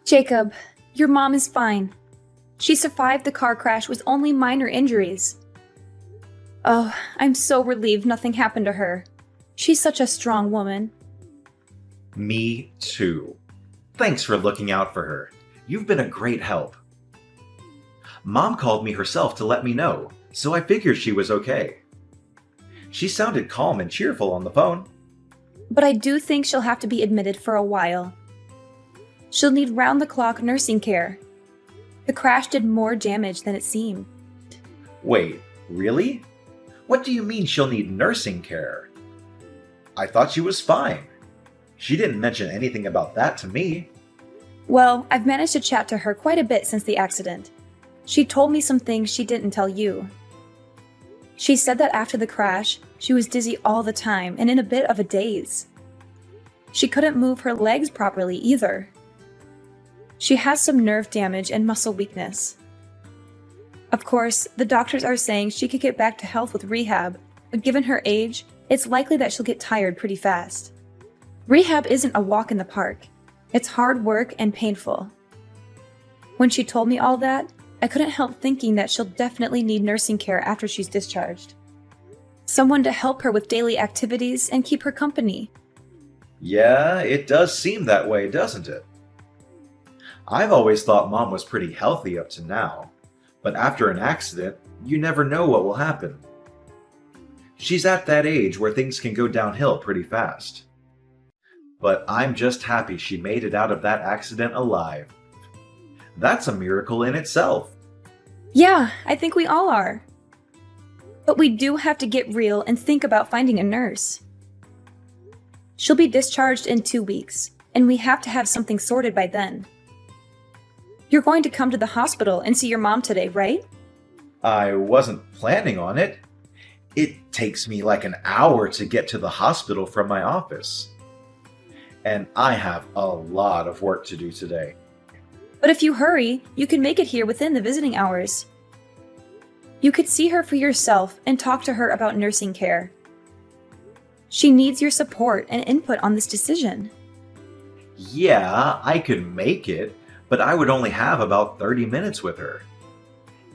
Jacob, your mom is fine. She survived the car crash with only minor injuries. Oh, I'm so relieved nothing happened to her. She's such a strong woman. Me too. Thanks for looking out for her. You've been a great help. Mom called me herself to let me know, so I figured she was okay. She sounded calm and cheerful on the phone. But I do think she'll have to be admitted for a while. She'll need round-the-clock nursing care. The crash did more damage than it seemed. Wait, really? What do you mean she'll need nursing care? I thought she was fine. She didn't mention anything about that to me. Well, I've managed to chat to her quite a bit since the accident. She told me some things she didn't tell you. She said that after the crash, she was dizzy all the time and in a bit of a daze. She couldn't move her legs properly either. She has some nerve damage and muscle weakness. Of course, the doctors are saying she could get back to health with rehab, but given her age, it's likely that she'll get tired pretty fast. Rehab isn't a walk in the park. It's hard work and painful. When she told me all that, I couldn't help thinking that she'll definitely need nursing care after she's discharged. Someone to help her with daily activities and keep her company. Yeah, it does seem that way, doesn't it? I've always thought Mom was pretty healthy up to now, but after an accident, you never know what will happen. She's at that age where things can go downhill pretty fast. But I'm just happy she made it out of that accident alive. That's a miracle in itself. Yeah, I think we all are. But we do have to get real and think about finding a nurse. She'll be discharged in 2 weeks, and we have to have something sorted by then. You're going to come to the hospital and see your mom today, right? I wasn't planning on it. It takes me like an hour to get to the hospital from my office. And I have a lot of work to do today. But if you hurry, you can make it here within the visiting hours. You could see her for yourself and talk to her about nursing care. She needs your support and input on this decision. Yeah, I could make it, but I would only have about 30 minutes with her.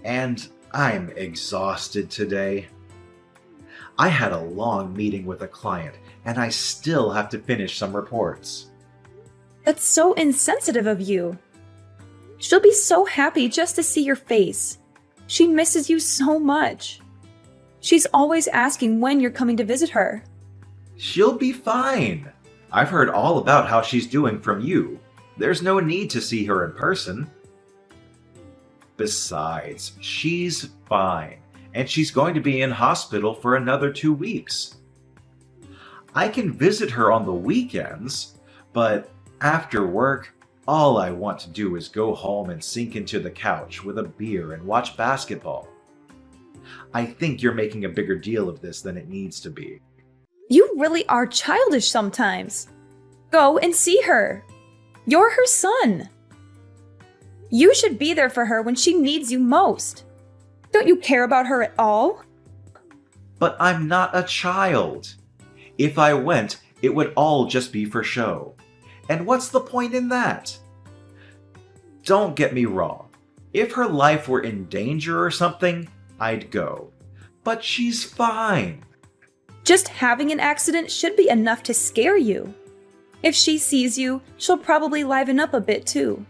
And I'm exhausted today. I had a long meeting with a client, and I still have to finish some reports. That's so insensitive of you. She'll be so happy just to see your face. She misses you so much. She's always asking when you're coming to visit her. She'll be fine. I've heard all about how she's doing from you. There's no need to see her in person. Besides, she's fine, and she's going to be in hospital for another 2 weeks. I can visit her on the weekends, but after work, all I want to do is go home and sink into the couch with a beer and watch basketball. I think you're making a bigger deal of this than it needs to be. You really are childish sometimes. Go and see her. You're her son. You should be there for her when she needs you most. Don't you care about her at all? But I'm not a child. If I went, it would all just be for show. And what's the point in that? Don't get me wrong. If her life were in danger or something, I'd go. But she's fine. Just having an accident should be enough to scare you. If she sees you, she'll probably liven up a bit too.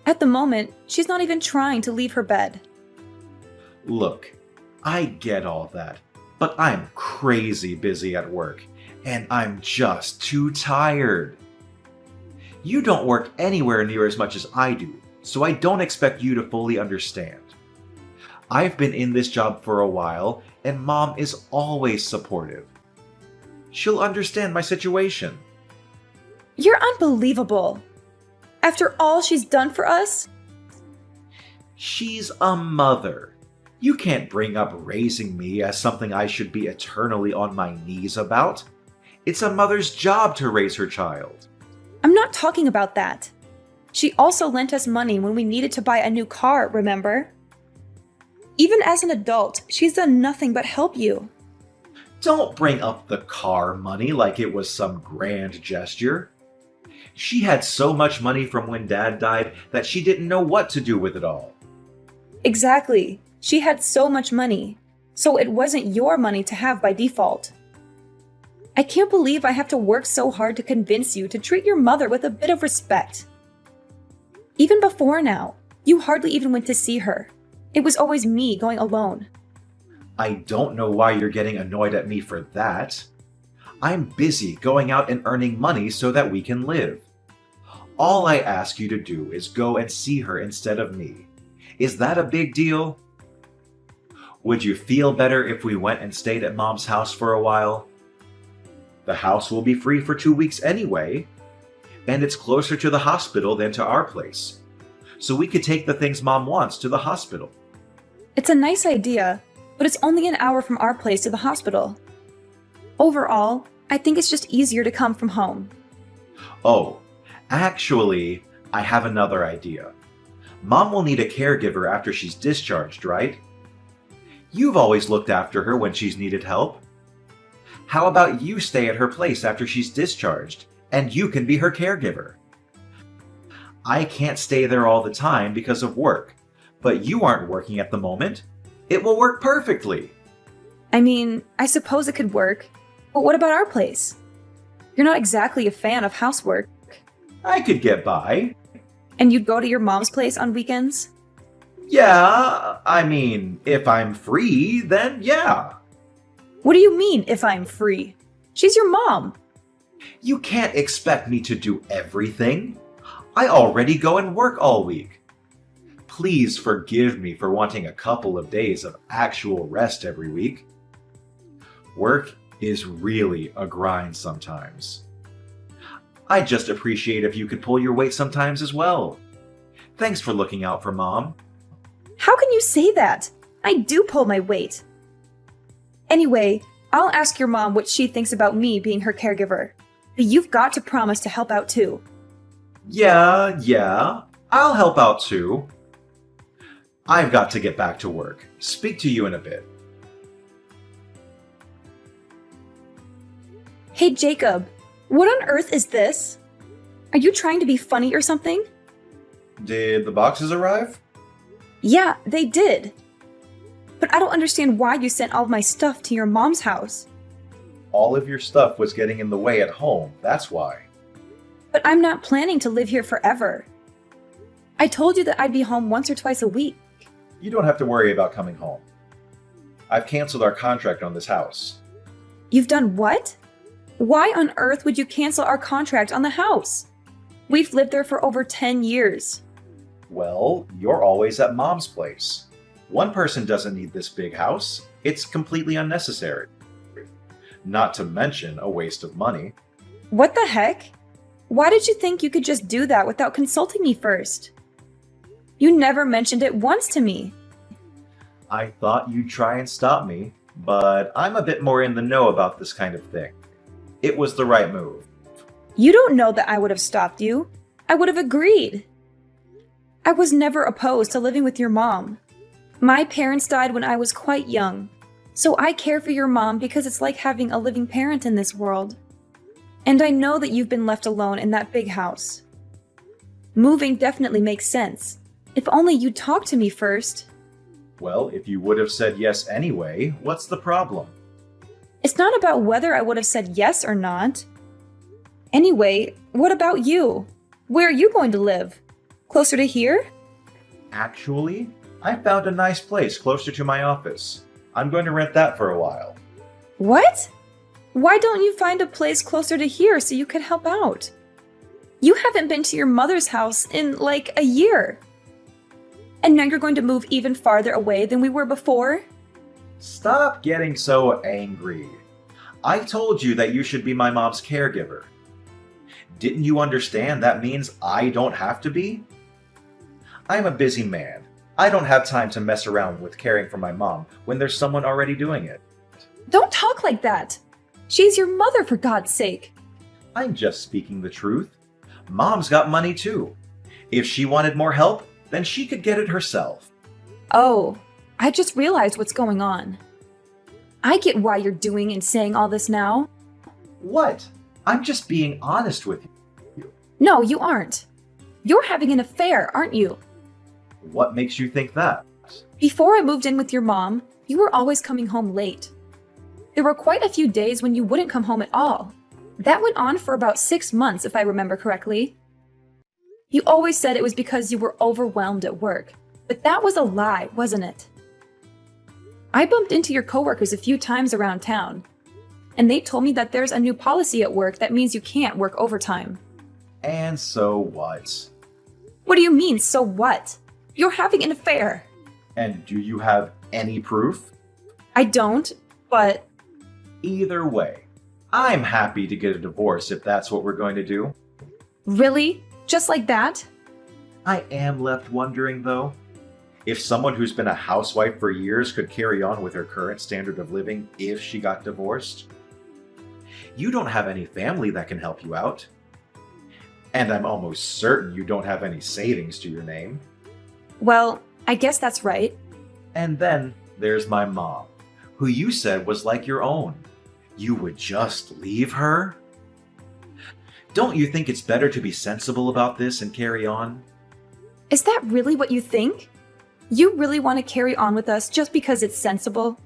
At the moment, she's not even trying to leave her bed. Look, I get all that, but I'm crazy busy at work, and I'm just too tired. You don't work anywhere near as much as I do, so I don't expect you to fully understand. I've been in this job for a while, and Mom is always supportive. She'll understand my situation. You're unbelievable. After all she's done for us? She's a mother. You can't bring up raising me as something I should be eternally on my knees about. It's a mother's job to raise her child. I'm not talking about that. She also lent us money when we needed to buy a new car, remember? Even as an adult, she's done nothing but help you. Don't bring up the car money like it was some grand gesture. She had so much money from when Dad died that she didn't know what to do with it all. Exactly. She had so much money, so it wasn't your money to have by default. I can't believe I have to work so hard to convince you to treat your mother with a bit of respect. Even before now, you hardly even went to see her. It was always me going alone. I don't know why you're getting annoyed at me for that. I'm busy going out and earning money so that we can live. All I ask you to do is go and see her instead of me. Is that a big deal? Would you feel better if we went and stayed at Mom's house for a while? The house will be free for 2 weeks anyway, and it's closer to the hospital than to our place. So we could take the things Mom wants to the hospital. It's a nice idea, but it's only an hour from our place to the hospital. Overall, I think it's just easier to come from home. Oh, actually, I have another idea. Mom will need a caregiver after she's discharged, right? You've always looked after her when she's needed help. How about you stay at her place after she's discharged, and you can be her caregiver? I can't stay there all the time because of work, but you aren't working at the moment. It will work perfectly. I mean, I suppose it could work, but what about our place? You're not exactly a fan of housework. I could get by. And you'd go to your mom's place on weekends? Yeah, I mean, if I'm free, then yeah. What do you mean, if I'm free? She's your mom. You can't expect me to do everything. I already go and work all week. Please forgive me for wanting a couple of days of actual rest every week. Work is really a grind sometimes. I just appreciate if you could pull your weight sometimes as well. Thanks for looking out for Mom. How can you say that? I do pull my weight. Anyway, I'll ask your mom what she thinks about me being her caregiver. But you've got to promise to help out too. Yeah, I'll help out too. I've got to get back to work. Speak to you in a bit. Hey Jacob, what on earth is this? Are you trying to be funny or something? Did the boxes arrive? Yeah, they did. But I don't understand why you sent all of my stuff to your mom's house. All of your stuff was getting in the way at home, that's why. But I'm not planning to live here forever. I told you that I'd be home once or twice a week. You don't have to worry about coming home. I've canceled our contract on this house. You've done what? Why on earth would you cancel our contract on the house? We've lived there for over 10 years. Well, you're always at Mom's place. One person doesn't need this big house. It's completely unnecessary. Not to mention a waste of money. What the heck? Why did you think you could just do that without consulting me first? You never mentioned it once to me. I thought you'd try and stop me, but I'm a bit more in the know about this kind of thing. It was the right move. You don't know that I would have stopped you. I would have agreed. I was never opposed to living with your mom. My parents died when I was quite young, so I care for your mom because it's like having a living parent in this world. And I know that you've been left alone in that big house. Moving definitely makes sense. If only you'd talk to me first. Well, if you would have said yes anyway, what's the problem? It's not about whether I would have said yes or not. Anyway, what about you? Where are you going to live? Closer to here? Actually, I found a nice place closer to my office. I'm going to rent that for a while. What? Why don't you find a place closer to here so you could help out? You haven't been to your mother's house in like a year. And now you're going to move even farther away than we were before? Stop getting so angry. I told you that you should be my mom's caregiver. Didn't you understand that means I don't have to be? I'm a busy man. I don't have time to mess around with caring for my mom when there's someone already doing it. Don't talk like that. She's your mother, for God's sake. I'm just speaking the truth. Mom's got money too. If she wanted more help, then she could get it herself. Oh, I just realized what's going on. I get why you're doing and saying all this now. What? I'm just being honest with you. No, you aren't. You're having an affair, aren't you? What makes you think that? Before I moved in with your mom, you were always coming home late. There were quite a few days when you wouldn't come home at all. That went on for about 6 months, if I remember correctly. You always said it was because you were overwhelmed at work, but that was a lie, wasn't it? I bumped into your coworkers a few times around town, and they told me that there's a new policy at work that means you can't work overtime. And so what? What do you mean, so what? You're having an affair. And do you have any proof? I don't, but Either way, I'm happy to get a divorce if that's what we're going to do. really? Just like that? I am left wondering, though, if someone who's been a housewife for years could carry on with her current standard of living if she got divorced. You don't have any family that can help you out. And I'm almost certain you don't have any savings to your name. Well, I guess that's right. And then there's my mom, who you said was like your own. You would just leave her? Don't you think it's better to be sensible about this and carry on? Is that really what you think? You really want to carry on with us just because it's sensible?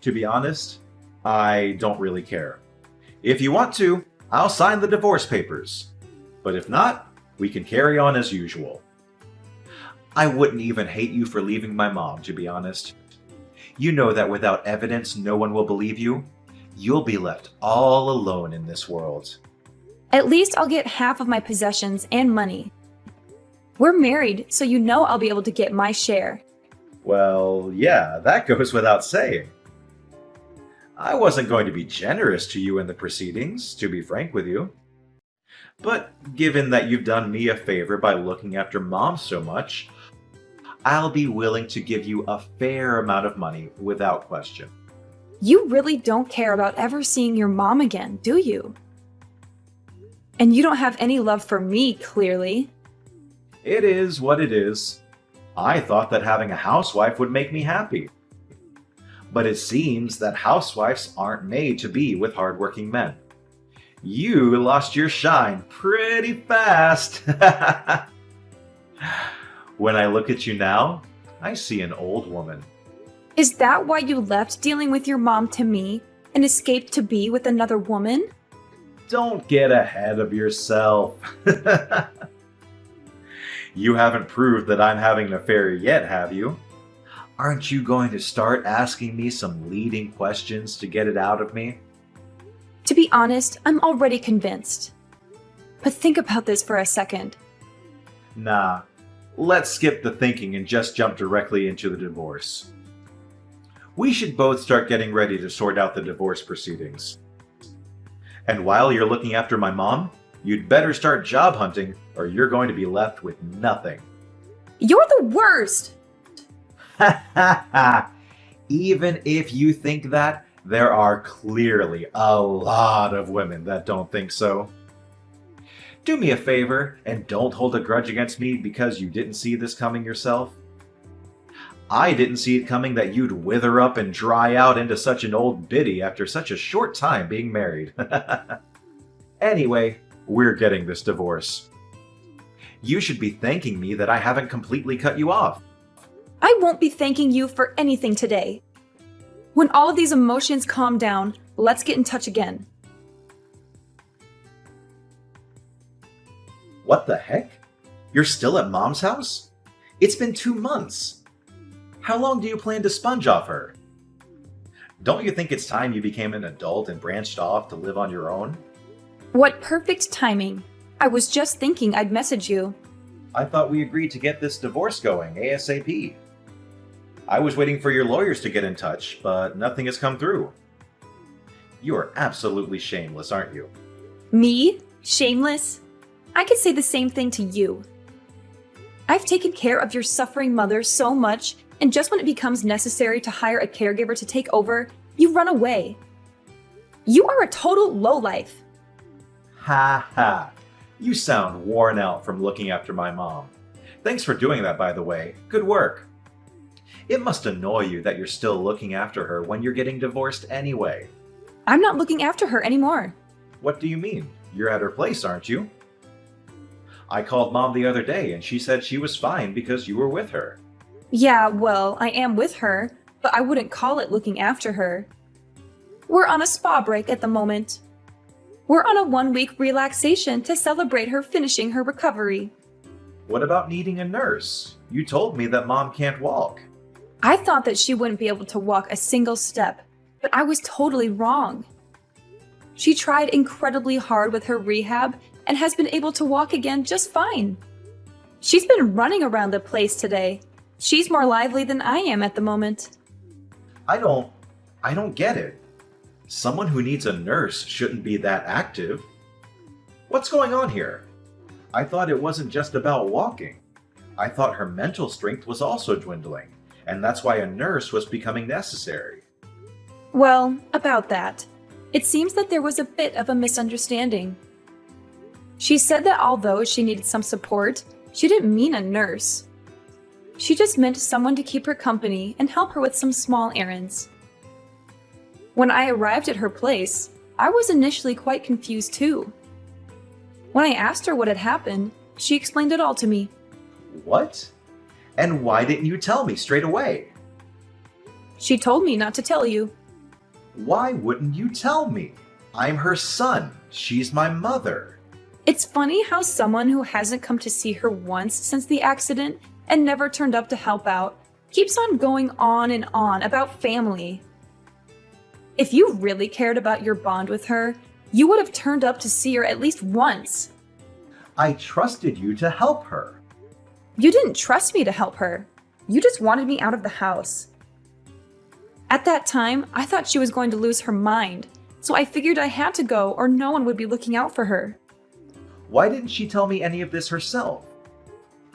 To be honest, I don't really care. If you want to, I'll sign the divorce papers. But if not, we can carry on as usual. I wouldn't even hate you for leaving my mom, to be honest. You know that without evidence, no one will believe you. You'll be left all alone in this world. At least I'll get half of my possessions and money. We're married, so you know I'll be able to get my share. Well, yeah, that goes without saying. I wasn't going to be generous to you in the proceedings, to be frank with you. But given that you've done me a favor by looking after Mom so much, I'll be willing to give you a fair amount of money without question. You really don't care about ever seeing your mom again, do you? And you don't have any love for me, clearly. It is what it is. I thought that having a housewife would make me happy. But it seems that housewives aren't made to be with hardworking men. You lost your shine pretty fast. When I look at you now, I see an old woman. Is that why you left dealing with your mom to me and escaped to be with another woman? Don't get ahead of yourself. You haven't proved that I'm having an affair yet, have you? Aren't you going to start asking me some leading questions to get it out of me? To be honest, I'm already convinced. But think about this for a second. Nah, let's skip the thinking and just jump directly into the divorce. We should both start getting ready to sort out the divorce proceedings. And while you're looking after my mom, you'd better start job hunting or you're going to be left with nothing. You're the worst! Ha ha ha! Even if you think that, there are clearly a lot of women that don't think so. Do me a favor and don't hold a grudge against me because you didn't see this coming yourself. I didn't see it coming that you'd wither up and dry out into such an old biddy after such a short time being married. Anyway, we're getting this divorce. You should be thanking me that I haven't completely cut you off. I won't be thanking you for anything today. When all of these emotions calm down, let's get in touch again. What the heck? You're still at Mom's house? It's been 2 months. How long do you plan to sponge off her? Don't you think it's time you became an adult and branched off to live on your own? What perfect timing. I was just thinking I'd message you. I thought we agreed to get this divorce going ASAP. I was waiting for your lawyers to get in touch, but nothing has come through. You are absolutely shameless, aren't you? Me? Shameless? I could say the same thing to you. I've taken care of your suffering mother so much, and just when it becomes necessary to hire a caregiver to take over, you run away. You are a total lowlife. Ha ha! You sound worn out from looking after my mom. Thanks for doing that, by the way. Good work. It must annoy you that you're still looking after her when you're getting divorced anyway. I'm not looking after her anymore. What do you mean? You're at her place, aren't you? I called Mom the other day and she said she was fine because you were with her. Yeah, well, I am with her, but I wouldn't call it looking after her. We're on a spa break at the moment. We're on a 1-week relaxation to celebrate her finishing her recovery. What about needing a nurse? You told me that Mom can't walk. I thought that she wouldn't be able to walk a single step, but I was totally wrong. She tried incredibly hard with her rehab and has been able to walk again just fine. She's been running around the place today. She's more lively than I am at the moment. I don't get it. Someone who needs a nurse shouldn't be that active. What's going on here? I thought it wasn't just about walking. I thought her mental strength was also dwindling, and that's why a nurse was becoming necessary. Well, about that. It seems that there was a bit of a misunderstanding. She said that although she needed some support, she didn't mean a nurse. She just meant someone to keep her company and help her with some small errands. When I arrived at her place, I was initially quite confused too. When I asked her what had happened, she explained it all to me. What? And why didn't you tell me straight away? She told me not to tell you. Why wouldn't you tell me? I'm her son. She's my mother. It's funny how someone who hasn't come to see her once since the accident and never turned up to help out keeps on going on and on about family. If you really cared about your bond with her, you would have turned up to see her at least once. I trusted you to help her. You didn't trust me to help her. You just wanted me out of the house. At that time, I thought she was going to lose her mind, so I figured I had to go or no one would be looking out for her. Why didn't she tell me any of this herself?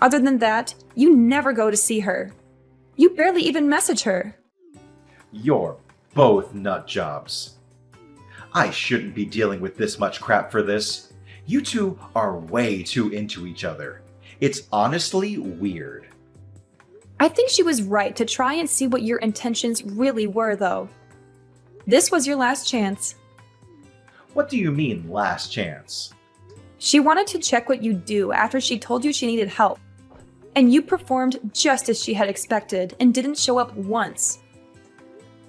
Other than that, you never go to see her. You barely even message her. You're both nut jobs. I shouldn't be dealing with this much crap for this. You two are way too into each other. It's honestly weird. I think she was right to try and see what your intentions really were, though. This was your last chance. What do you mean, last chance? She wanted to check what you'd do after she told you she needed help. And you performed just as she had expected and didn't show up once.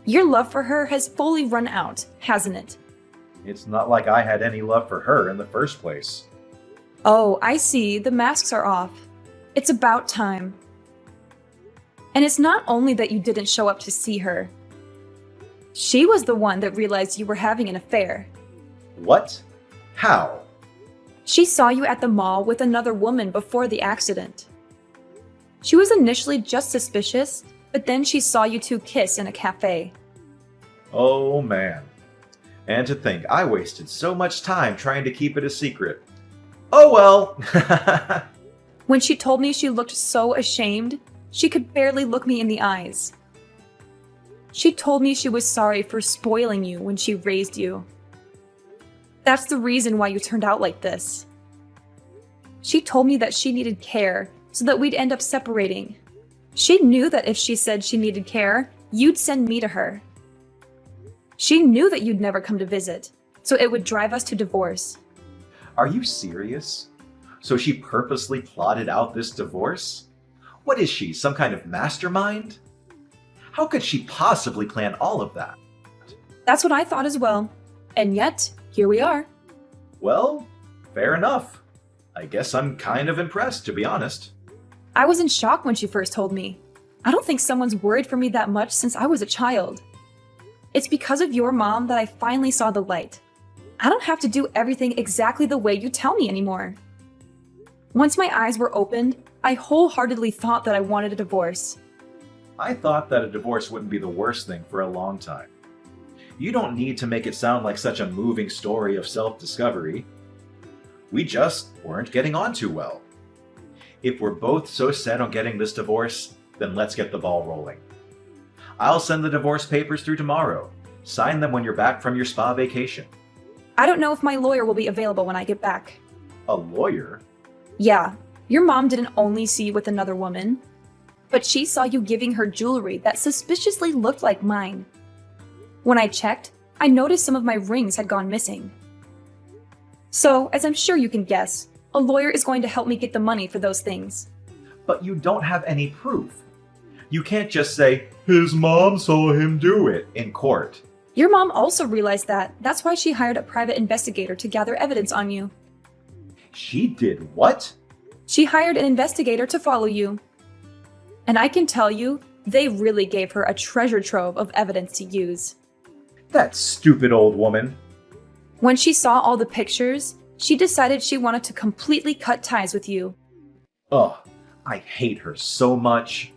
Your love for her has fully run out, hasn't it? It's not like I had any love for her in the first place. Oh, I see. The masks are off. It's about time. And it's not only that you didn't show up to see her. She was the one that realized you were having an affair. What? How? She saw you at the mall with another woman before the accident. She was initially just suspicious, but then she saw you two kiss in a cafe. Oh man. And to think I wasted so much time trying to keep it a secret. Oh well! When she told me she looked so ashamed, she could barely look me in the eyes. She told me she was sorry for spoiling you when she raised you. That's the reason why you turned out like this. She told me that she needed care so that we'd end up separating. She knew that if she said she needed care, you'd send me to her. She knew that you'd never come to visit, so it would drive us to divorce. Are you serious? So she purposely plotted out this divorce? What is she, some kind of mastermind? How could she possibly plan all of that? That's what I thought as well. And yet, here we are. Well, fair enough. I guess I'm kind of impressed, to be honest. I was in shock when she first told me. I don't think someone's worried for me that much since I was a child. It's because of your mom that I finally saw the light. I don't have to do everything exactly the way you tell me anymore. Once my eyes were opened, I wholeheartedly thought that I wanted a divorce. I thought that a divorce wouldn't be the worst thing for a long time. You don't need to make it sound like such a moving story of self-discovery. We just weren't getting on too well. If we're both so set on getting this divorce, then let's get the ball rolling. I'll send the divorce papers through tomorrow. Sign them when you're back from your spa vacation. I don't know if my lawyer will be available when I get back. A lawyer? Yeah, your mom didn't only see you with another woman, but she saw you giving her jewelry that suspiciously looked like mine. When I checked, I noticed some of my rings had gone missing. So, as I'm sure you can guess, A lawyer is going to help me get the money for those things. But you don't have any proof. You can't just say, his mom saw him do it in court. Your mom also realized that. That's why she hired a private investigator to gather evidence on you. She did what? She hired an investigator to follow you. And I can tell you, they really gave her a treasure trove of evidence to use. That stupid old woman. When she saw all the pictures, she decided she wanted to completely cut ties with you. Ugh, I hate her so much.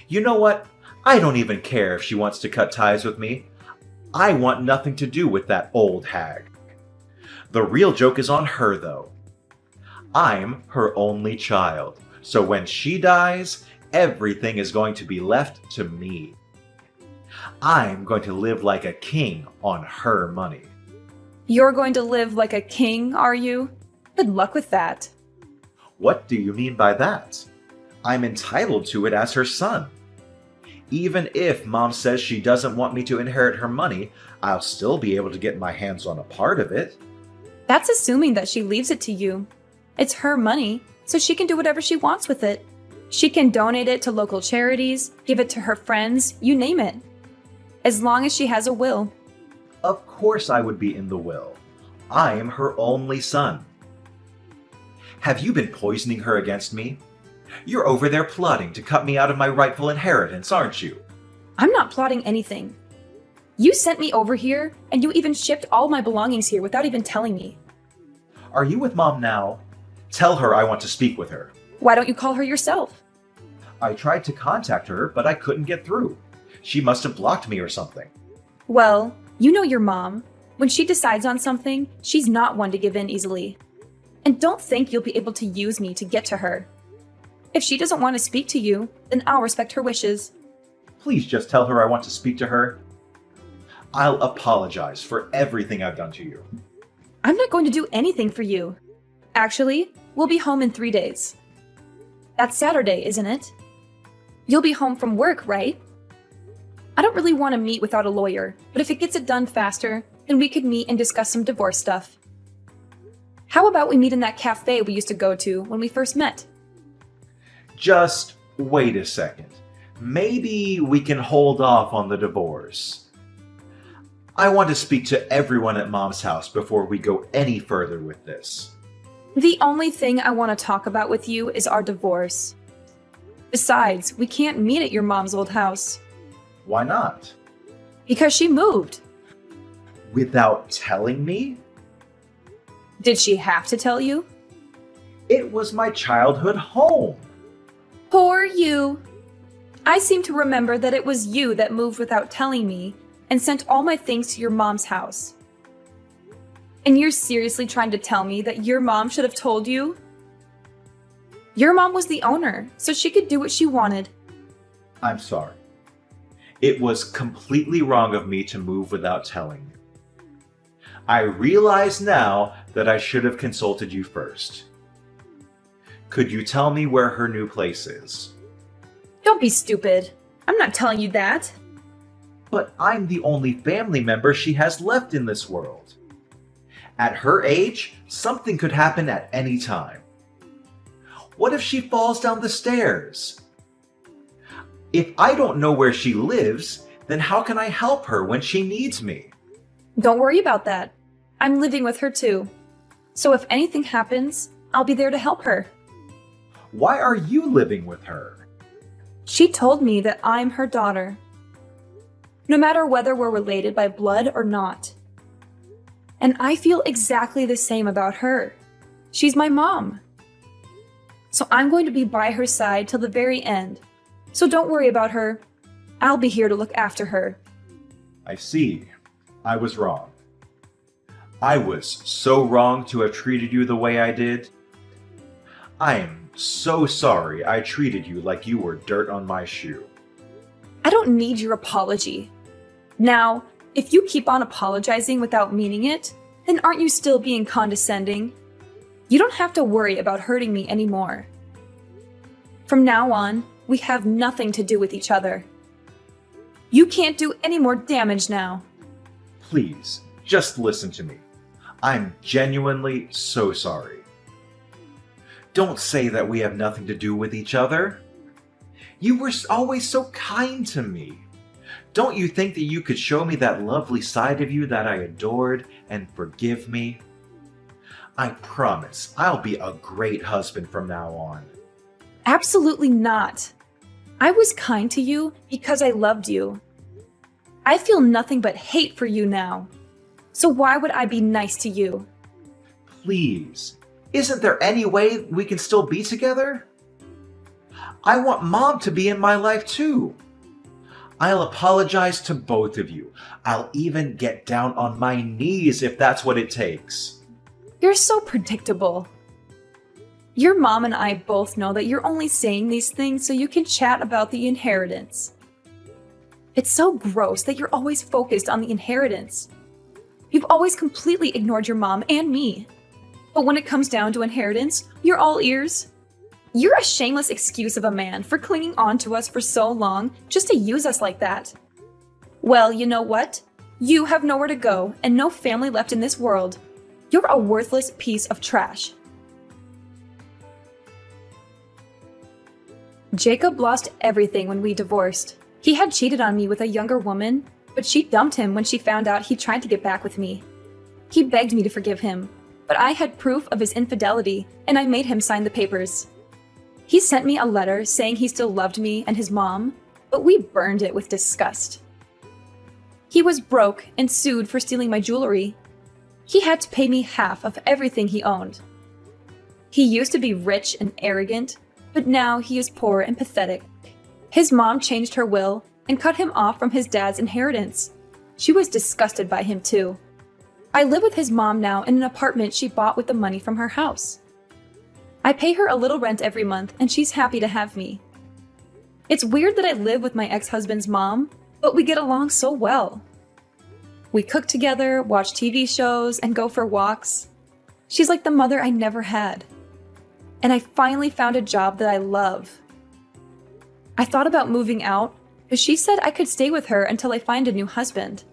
You know what? I don't even care if she wants to cut ties with me. I want nothing to do with that old hag. The real joke is on her, though. I'm her only child, so when she dies, everything is going to be left to me. I'm going to live like a king on her money. You're going to live like a king, are you? Good luck with that. What do you mean by that? I'm entitled to it as her son. Even if Mom says she doesn't want me to inherit her money, I'll still be able to get my hands on a part of it. That's assuming that she leaves it to you. It's her money, so she can do whatever she wants with it. She can donate it to local charities, give it to her friends, you name it. As long as she has a will. Of course I would be in the will. I am her only son. Have you been poisoning her against me? You're over there plotting to cut me out of my rightful inheritance, aren't you? I'm not plotting anything. You sent me over here, and you even shipped all my belongings here without even telling me. Are you with Mom now? Tell her I want to speak with her. Why don't you call her yourself? I tried to contact her, but I couldn't get through. She must have blocked me or something. Well, you know your mom. When she decides on something, she's not one to give in easily. And don't think you'll be able to use me to get to her. If she doesn't want to speak to you, then I'll respect her wishes. Please just tell her I want to speak to her. I'll apologize for everything I've done to you. I'm not going to do anything for you. Actually, we'll be home in 3 days. That's Saturday, isn't it? You'll be home from work, right? I don't really want to meet without a lawyer, but if it gets it done faster, then we could meet and discuss some divorce stuff. How about we meet in that cafe we used to go to when we first met? Just wait a second. Maybe we can hold off on the divorce. I want to speak to everyone at Mom's house before we go any further with this. The only thing I want to talk about with you is our divorce. Besides, we can't meet at your mom's old house. Why not? Because she moved. Without telling me? Did she have to tell you? It was my childhood home. Poor you. I seem to remember that it was you that moved without telling me and sent all my things to your mom's house. And you're seriously trying to tell me that your mom should have told you? Your mom was the owner, so she could do what she wanted. I'm sorry. It was completely wrong of me to move without telling you. I realize now that I should have consulted you first. Could you tell me where her new place is? Don't be stupid. I'm not telling you that. But I'm the only family member she has left in this world. At her age, something could happen at any time. What if she falls down the stairs? If I don't know where she lives, then how can I help her when she needs me? Don't worry about that. I'm living with her too. So if anything happens, I'll be there to help her. Why are you living with her? She told me that I'm her daughter. No matter whether we're related by blood or not. And I feel exactly the same about her. She's my mom. So I'm going to be by her side till the very end. So don't worry about her. I'll be here to look after her. I see. I was wrong. I was so wrong to have treated you the way I did. I am so sorry I treated you like you were dirt on my shoe. I don't need your apology. Now, if you keep on apologizing without meaning it, then aren't you still being condescending? You don't have to worry about hurting me anymore. From now on, we have nothing to do with each other. You can't do any more damage now. Please, just listen to me. I'm genuinely so sorry. Don't say that we have nothing to do with each other. You were always so kind to me. Don't you think that you could show me that lovely side of you that I adored and forgive me? I promise I'll be a great husband from now on. Absolutely not. I was kind to you because I loved you. I feel nothing but hate for you now. So why would I be nice to you? Please, isn't there any way we can still be together? I want Mom to be in my life too. I'll apologize to both of you. I'll even get down on my knees if that's what it takes. You're so predictable. Your mom and I both know that you're only saying these things so you can chat about the inheritance. It's so gross that you're always focused on the inheritance. You've always completely ignored your mom and me. But when it comes down to inheritance, you're all ears. You're a shameless excuse of a man for clinging on to us for so long just to use us like that. Well, you know what? You have nowhere to go and no family left in this world. You're a worthless piece of trash. Jacob lost everything when we divorced. He had cheated on me with a younger woman, but she dumped him when she found out he tried to get back with me. He begged me to forgive him, but I had proof of his infidelity and I made him sign the papers. He sent me a letter saying he still loved me and his mom, but we burned it with disgust. He was broke and sued for stealing my jewelry. He had to pay me half of everything he owned. He used to be rich and arrogant, but now he is poor and pathetic. His mom changed her will and cut him off from his dad's inheritance. She was disgusted by him too. I live with his mom now in an apartment she bought with the money from her house. I pay her a little rent every month and she's happy to have me. It's weird that I live with my ex-husband's mom, but we get along so well. We cook together, watch TV shows, and go for walks. She's like the mother I never had. And I finally found a job that I love. I thought about moving out, but she said I could stay with her until I find a new husband.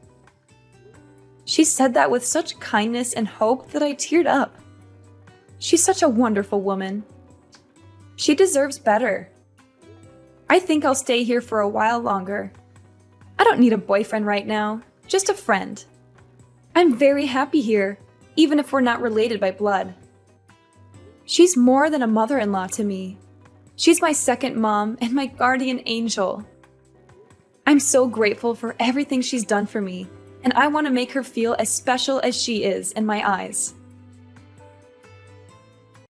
She said that with such kindness and hope that I teared up. She's such a wonderful woman. She deserves better. I think I'll stay here for a while longer. I don't need a boyfriend right now, just a friend. I'm very happy here, even if we're not related by blood. She's more than a mother-in-law to me. She's my second mom and my guardian angel. I'm so grateful for everything she's done for me, and I want to make her feel as special as she is in my eyes.